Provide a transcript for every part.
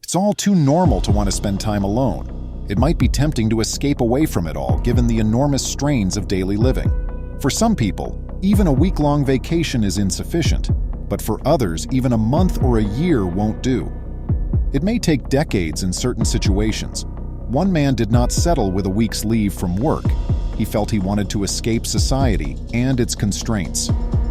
It's all too normal to want to spend time alone. It might be tempting to escape away from it all given the enormous strains of daily living. For some people, even a week-long vacation is insufficient, but for others, even a month or a year won't do. It may take decades in certain situations. One man did not settle with a week's leave from work. He felt he wanted to escape society and its constraints.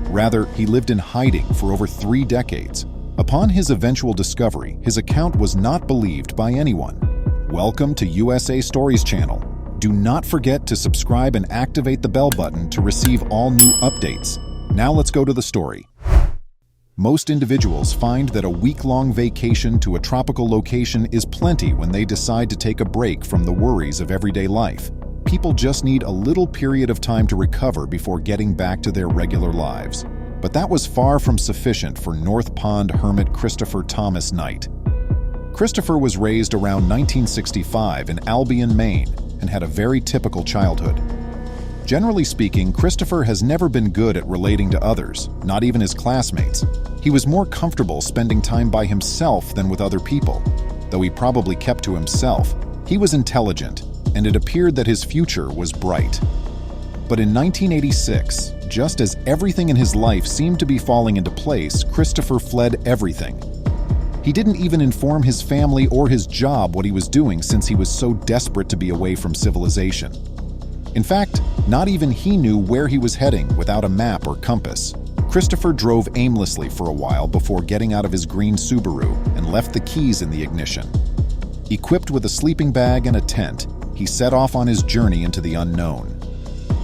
Rather, he lived in hiding for over 3 decades. Upon his eventual discovery, his account was not believed by anyone. Welcome to USA Stories channel. Do not forget to subscribe and activate the bell button to receive all new updates. Now let's go to the story. Most individuals find that a week-long vacation to a tropical location is plenty when they decide to take a break from the worries of everyday life. People just need a little period of time to recover before getting back to their regular lives. But that was far from sufficient for North Pond hermit Christopher Thomas Knight. Christopher was raised around 1965 in Albion, Maine, and had a very typical childhood. Generally speaking, Christopher has never been good at relating to others, not even his classmates. He was more comfortable spending time by himself than with other people. Though he probably kept to himself, he was intelligent, and it appeared that his future was bright. But in 1986, just as everything in his life seemed to be falling into place, Christopher fled everything. He didn't even inform his family or his job what he was doing since he was so desperate to be away from civilization. In fact, not even he knew where he was heading without a map or compass. Christopher drove aimlessly for a while before getting out of his green Subaru and left the keys in the ignition. Equipped with a sleeping bag and a tent, he set off on his journey into the unknown.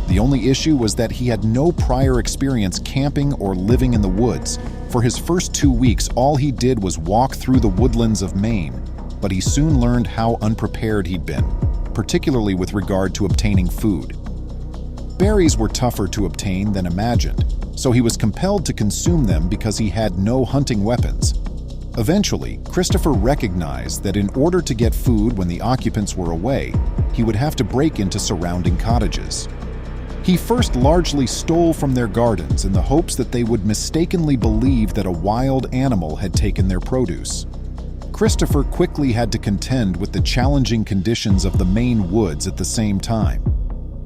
The only issue was that he had no prior experience camping or living in the woods. For his first 2 weeks, all he did was walk through the woodlands of Maine, but he soon learned how unprepared he'd been, particularly with regard to obtaining food. Berries were tougher to obtain than imagined, so he was compelled to consume them because he had no hunting weapons. Eventually, Christopher recognized that in order to get food when the occupants were away, he would have to break into surrounding cottages. He first largely stole from their gardens in the hopes that they would mistakenly believe that a wild animal had taken their produce. Christopher quickly had to contend with the challenging conditions of the Maine woods at the same time.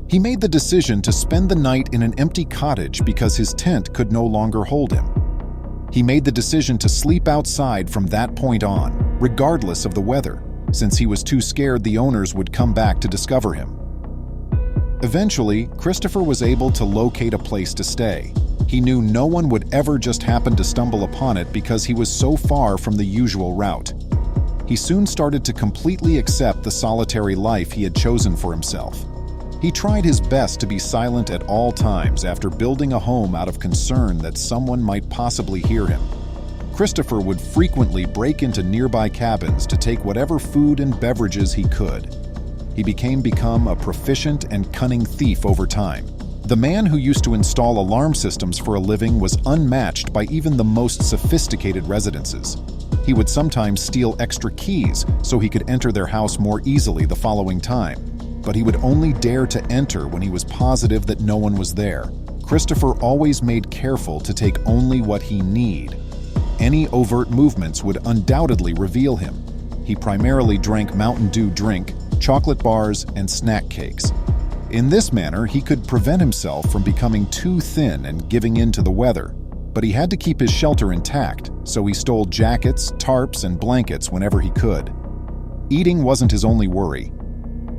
He made the decision to spend the night in an empty cottage because his tent could no longer hold him. He made the decision to sleep outside from that point on, regardless of the weather, since he was too scared the owners would come back to discover him. Eventually, Christopher was able to locate a place to stay. He knew no one would ever just happen to stumble upon it because he was so far from the usual route. He soon started to completely accept the solitary life he had chosen for himself. He tried his best to be silent at all times after building a home out of concern that someone might possibly hear him. Christopher would frequently break into nearby cabins to take whatever food and beverages he could. He become a proficient and cunning thief over time. The man who used to install alarm systems for a living was unmatched by even the most sophisticated residences. He would sometimes steal extra keys so he could enter their house more easily the following time, but he would only dare to enter when he was positive that no one was there. Christopher always made careful to take only what he needed. Any overt movements would undoubtedly reveal him. He primarily drank Mountain Dew drink, chocolate bars, and snack cakes. In this manner, he could prevent himself from becoming too thin and giving in to the weather. But he had to keep his shelter intact, so he stole jackets, tarps, and blankets whenever he could. Eating wasn't his only worry.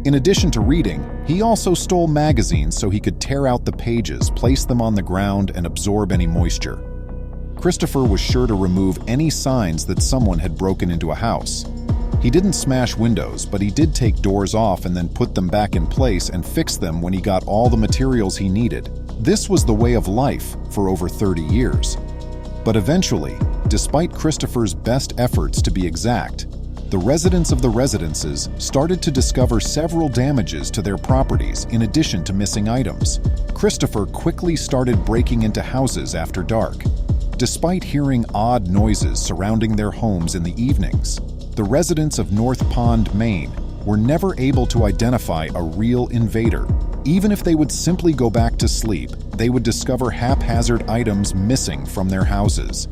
In addition to reading, he also stole magazines so he could tear out the pages, place them on the ground, and absorb any moisture. Christopher was sure to remove any signs that someone had broken into a house. He didn't smash windows, but he did take doors off and then put them back in place and fix them when he got all the materials he needed. This was the way of life for over 30 years. But eventually, despite Christopher's best efforts to be exact, the residents of the residences started to discover several damages to their properties in addition to missing items. Christopher quickly started breaking into houses after dark. Despite hearing odd noises surrounding their homes in the evenings, the residents of North Pond, Maine, were never able to identify a real invader. Even if they would simply go back to sleep, they would discover haphazard items missing from their houses.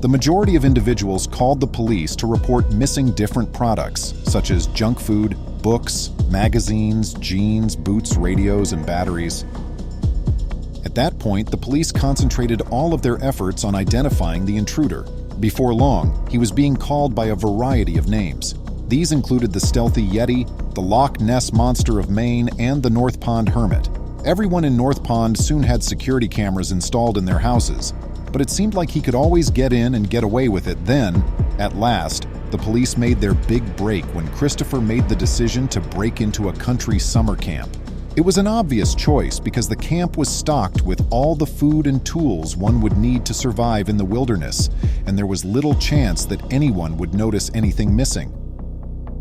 The majority of individuals called the police to report missing different products, such as junk food, books, magazines, jeans, boots, radios, and batteries. At that point, the police concentrated all of their efforts on identifying the intruder. Before long, he was being called by a variety of names. These included the stealthy Yeti, the Loch Ness Monster of Maine, and the North Pond Hermit. Everyone in North Pond soon had security cameras installed in their houses, but it seemed like he could always get in and get away with it. Then, at last, the police made their big break when Christopher made the decision to break into a country summer camp. It was an obvious choice because the camp was stocked with all the food and tools one would need to survive in the wilderness, and there was little chance that anyone would notice anything missing.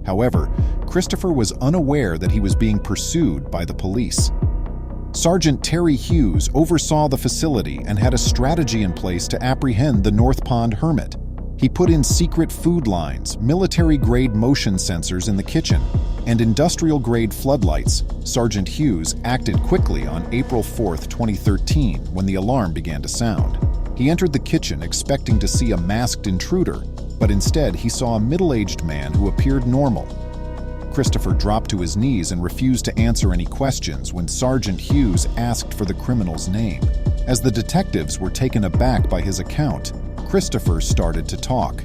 However, Christopher was unaware that he was being pursued by the police. Sergeant Terry Hughes oversaw the facility and had a strategy in place to apprehend the North Pond Hermit. He put in secret food lines, military-grade motion sensors in the kitchen, and industrial-grade floodlights. Sergeant Hughes acted quickly on April 4, 2013, when the alarm began to sound. He entered the kitchen expecting to see a masked intruder, but instead he saw a middle-aged man who appeared normal. Christopher dropped to his knees and refused to answer any questions when Sergeant Hughes asked for the criminal's name. As the detectives were taken aback by his account, Christopher started to talk.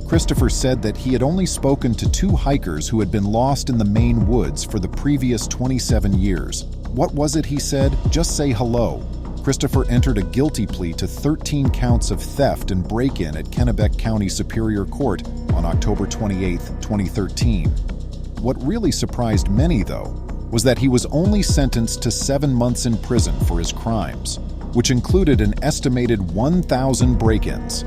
Christopher said that he had only spoken to 2 hikers who had been lost in the Maine woods for the previous 27 years. What was it, he said? Just say hello. Christopher entered a guilty plea to 13 counts of theft and break-in at Kennebec County Superior Court on October 28, 2013. What really surprised many, though, was that he was only sentenced to 7 months in prison for his crimes, which included an estimated 1,000 break-ins.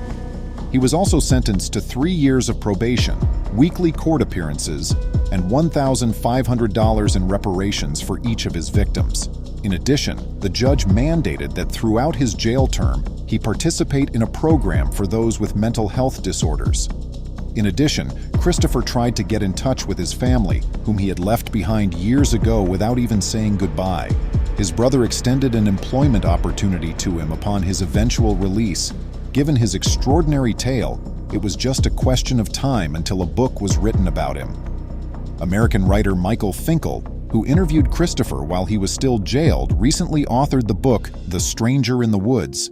He was also sentenced to 3 years of probation, weekly court appearances, and $1,500 in reparations for each of his victims. In addition, the judge mandated that throughout his jail term, he participate in a program for those with mental health disorders. In addition, Christopher tried to get in touch with his family, whom he had left behind years ago without even saying goodbye. His brother extended an employment opportunity to him upon his eventual release. Given his extraordinary tale, it was just a question of time until a book was written about him. American writer Michael Finkel, who interviewed Christopher while he was still jailed, recently authored the book The Stranger in the Woods.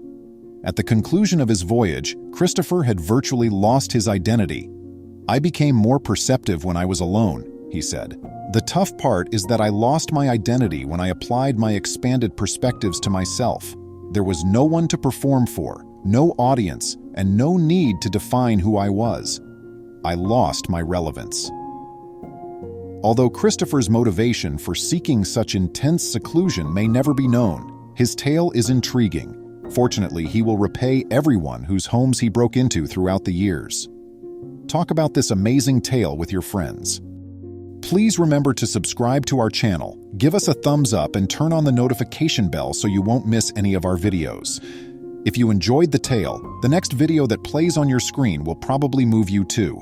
At the conclusion of his voyage, Christopher had virtually lost his identity. "I became more perceptive when I was alone," he said. "The tough part is that I lost my identity when I applied my expanded perspectives to myself. There was no one to perform for, no audience, and no need to define who I was. I lost my relevance." Although Christopher's motivation for seeking such intense seclusion may never be known, his tale is intriguing. Fortunately, he will repay everyone whose homes he broke into throughout the years. Talk about this amazing tale with your friends. Please remember to subscribe to our channel, give us a thumbs up, and turn on the notification bell so you won't miss any of our videos. If you enjoyed the tale, the next video that plays on your screen will probably move you too.